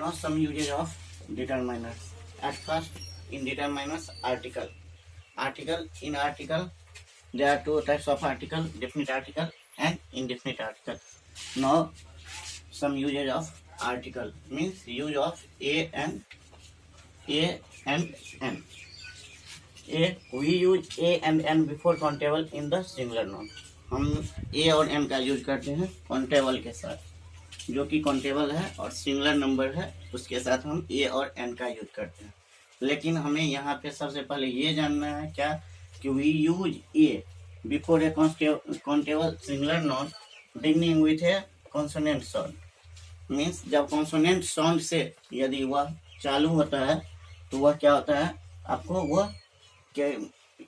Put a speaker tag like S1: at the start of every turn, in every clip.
S1: Now some usage of determiners. At first, in determiners, article. In article, there are two types of article: definite article and indefinite article. Now some usage of article means use of a and n. We use a and n before countable in the singular noun. हम a और n का use करते हैं countable के साथ, जो कि countable है और सिंगुलर नंबर है, उसके साथ हम a और n का यूज करते हैं। लेकिन हमें यहाँ पे सबसे पहले ये जानना है क्या कि we use a before a countable singular noun beginning with a consonant sound. Means जब कॉन्सोनेंट साउंड से यदि वह चालू होता है तो वह क्या होता है, आपको वह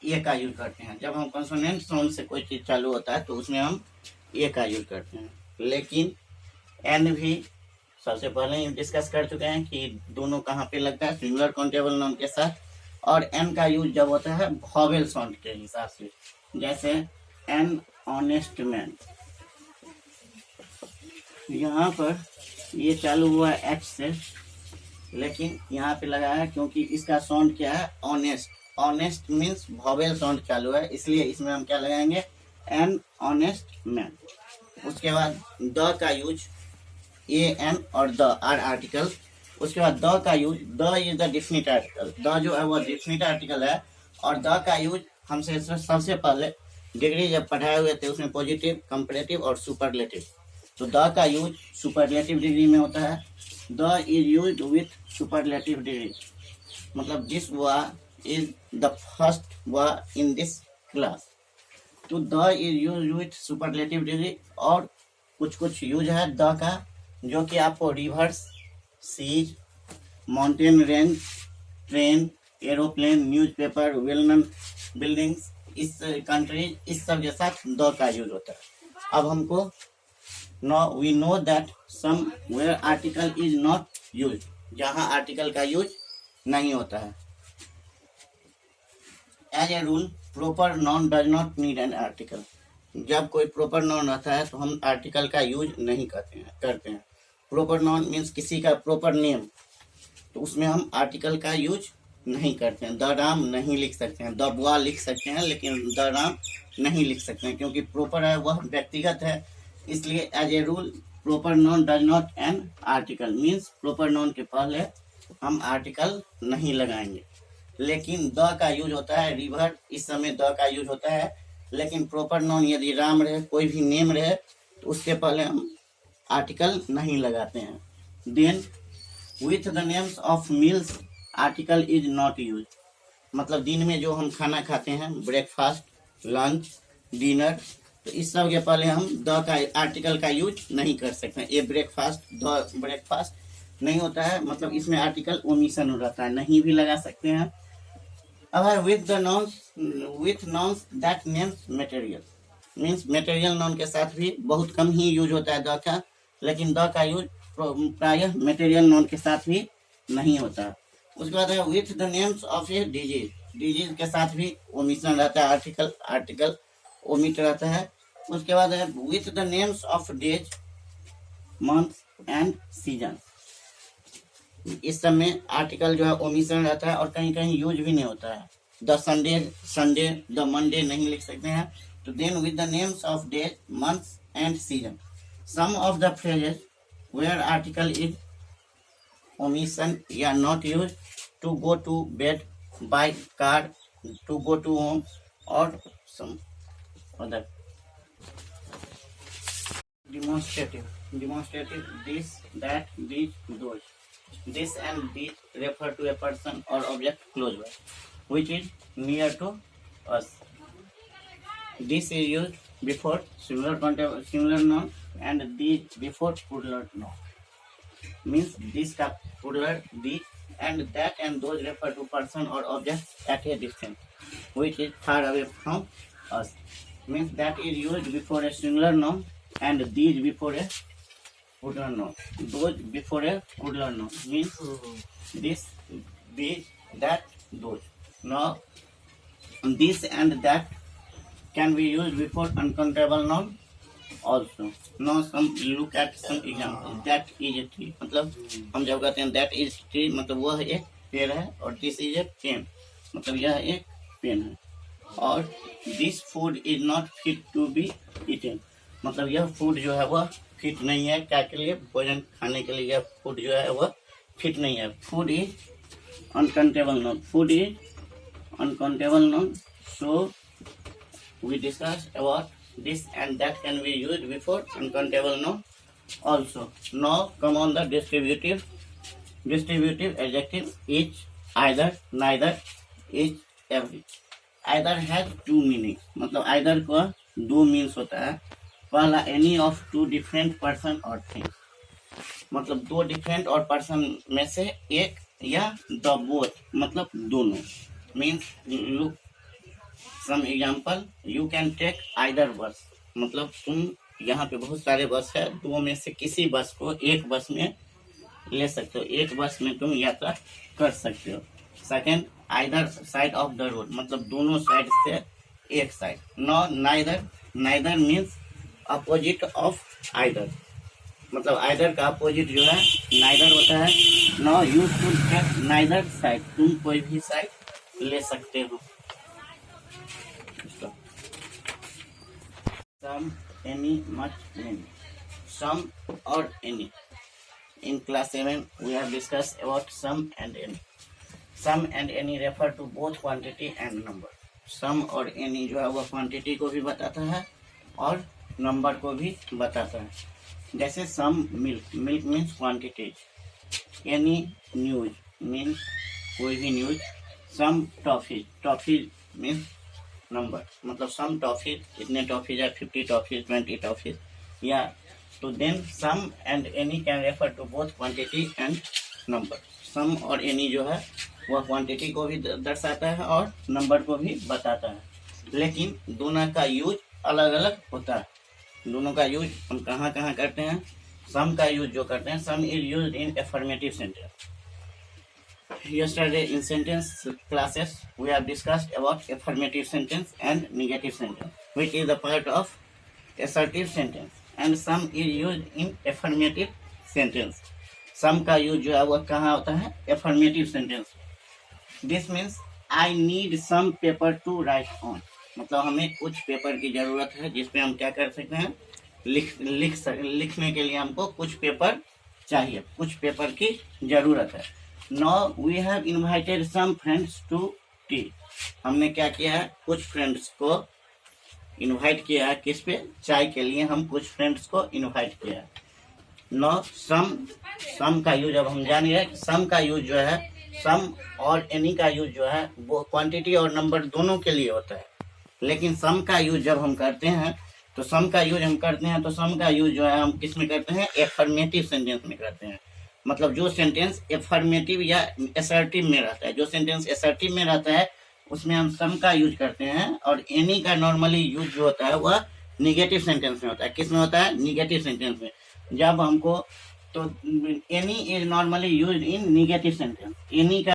S1: ए का यूज करते हैं। जब हम कॉन्सोनेंट साउंड से कोई चीज़ चालू होता है तो उसमें हम ए का यूज करते हैं। लेकिन एन भी सबसे पहले ही डिस्कस कर चुके हैं कि दोनों कहाँ पे लगता है, सिंगुलर काउंटेबल नाउन के साथ। और एन का यूज जब होता है वॉवेल साउंड के हिसाब से, जैसे एन ऑनेस्ट मैन। यहाँ पर ये चालू हुआ है एच से, लेकिन यहाँ पे लगा है क्योंकि इसका साउंड क्या है, honest. Honest means vowel sound चालू है, इसलिए इसमें हम क्या लगाएंगे, एन ऑनेस्ट मैन। उसके बाद द का यूज, ए एन और द आर आर्टिकल। उसके बाद द का use, the is the definite article. The जो है वो डेफिनिट आर्टिकल है। और द का यूज हमसे सबसे पहले डिग्री जब पढ़ाए हुए थे उसमें पॉजिटिव, कंपैरेटिव और सुपरलेटिव। तो द का यूज सुपरलेटिव डिग्री में होता है। The is used with superlative degree, मतलब this word is the first word in this class. तो the is used with superlative degree. और कुछ यूज है द का जो कि आपको rivers, seas, mountain range, train, aeroplane, newspaper, well known buildings, इस कंट्रीज, इस सब के साथ द का यूज होता है। अब हमको now we know that somewhere article is not use, जहां आर्टिकल का यूज नहीं होता है। As a rule proper noun does not need an article. जब कोई प्रॉपर नाउन आता है तो हम आर्टिकल का यूज नहीं करते हैं। प्रॉपर नाउन मीन्स किसी का प्रॉपर नेम, तो उसमें हम आर्टिकल का यूज नहीं करते हैं। द राम नहीं लिख सकते हैं, द बुआ लिख सकते हैं, लेकिन द राम नहीं लिख सकते हैं क्योंकि प्रॉपर है, वह व्यक्तिगत है। इसलिए as a rule proper noun does not an article, means proper noun के पहले हम आर्टिकल नहीं लगाएंगे। लेकिन द का यूज होता है रिवर, इस समय द का यूज होता है। लेकिन प्रॉपर नाउन यदि राम रहे, कोई भी नेम रहे, तो उसके पहले हम आर्टिकल नहीं लगाते हैं। Then with the names of meals article is not use, मतलब दिन में जो हम खाना खाते हैं, ब्रेकफास्ट, लंच, डिनर, तो इस सब के पहले हम द का आर्टिकल का यूज नहीं कर सकते हैं। ए ब्रेकफास्ट, द ब्रेकफास्ट नहीं होता है, मतलब इसमें आर्टिकल ओमिशन हो रहता है, नहीं भी लगा सकते हैं। अगर with nouns that names material, means material noun के साथ भी बहुत कम ही यूज होता है द का, लेकिन द का यूज प्रायः मटेरियल नाउन के साथ भी नहीं होता। उसके बाद है with the names of a disease, disease के साथ भी ओमिशन रहता है, आर्टिकल ओमिट रहता है। उसके बाद है with the names of days, month and season, इस सब में आर्टिकल जो है ओमिशन रहता है और कहीं कहीं यूज भी नहीं होता है। द संडे, द मंडे नहीं लिख सकते हैं। तो then with the names of days, months and season, some of the phrases where article is omission या not use, to go to bed, by car, to go to home और some other. Demonstrative, this, that, these, those. This and these refer to a person or object close by, which is near to us. This is used before singular noun and these before plural noun. Means this का plural, these, and that and those refer to person or object at a distance, which is far away from us. Means that is used before a singular noun and these before a plural noun. Those before a plural noun means this, these, that, those. Now this and that can be used before uncountable noun also. Now some look at some example. That is a tree. मतलब हम जब कहते हैं that is tree मतलब वह एक पेड़ है, और this is a pen मतलब यह एक पेन है, और this food is not fit to be eaten मतलब यह फूड जो है वह फिट नहीं है, क्या के लिए, भोजन खाने के लिए। यह फूड जो है वह फिट नहीं है। Food is uncountable noun, food is uncountable noun. So we discussed about this, and that can be used before uncountable noun also. Now come on the distributive adjective. Each, either, neither, each, every. Either has two meanings मतलब either का दो means होता है। पहला any of two different person or things मतलब दो different और person में से एक, या the both मतलब दोनों। Means look some example, you can take either bus मतलब तुम यहाँ पे बहुत सारे बस है, दो में से किसी बस को एक बस में ले सकते हो, एक बस में तुम यात्रा कर सकते हो। Second, either side of the road मतलब दोनों साइड से एक side. No neither, neither means opposite of either मतलब आइदर का अपोजिट जो है नाइदर होता है। No you should take neither side तुम कोई भी साइड ले सकते हो। Some, any, much, many. Some or any. In class 7, we have discussed about some and any. Some and any refer to both quantity and number. Some और any जो है वह quantity को भी बताता है और number को भी बताता है। जैसे some milk, milk means quantities. Any news means कोई भी news. Some toffee, toffee means number मतलब सम टॉफी, कितने टॉफीज है, 50 टॉफीज, 20 टॉफीज, या तो then some and any can refer to both quantity and number. Some और एनी जो है वह क्वांटिटी को भी दर्शाता है और नंबर को भी बताता है, लेकिन दोनों का यूज अलग अलग होता है। दोनों का यूज हम कहाँ कहाँ करते हैं। सम का यूज जो करते हैं, सम is used in affirmative sentence. Yesterday in sentence classes we have discussed about affirmative sentence and negative sentence, which is a part of assertive sentence, and some is used in affirmative sentence. Some का use जो है वह कहाँ होता है, affirmative sentence। This means I need some paper to write on मतलब हमें कुछ पेपर की जरूरत है जिसपे हम क्या कर सकते हैं, लिखने के लिए हमको कुछ पेपर चाहिए, कुछ पेपर की जरूरत है। Now we have invited some friends to tea. हमने क्या किया है, कुछ फ्रेंड्स को इनवाइट किया है, किस पे, चाय के लिए हम कुछ फ्रेंड्स को इनवाइट किया है। नो सम का यूज अब हम जान गए। सम का यूज जो है, सम और एनी का यूज जो है वो क्वांटिटी और नंबर दोनों के लिए होता है, लेकिन सम का यूज जब हम करते हैं तो सम का यूज जो है हम किस में करते हैं, एफर्मेटिव सेंटेंस में करते हैं। मतलब जो सेंटेंस एफर्मेटिव या असर्टिव में रहता है, जो सेंटेंस असर्टिव में रहता है उसमें हम सम का यूज करते हैं, और एनी का नॉर्मली यूज जो होता है वह निगेटिव सेंटेंस में होता है। किस में होता है, निगेटिव सेंटेंस में। जब हमको तो any is normally used in negative sentence. Any का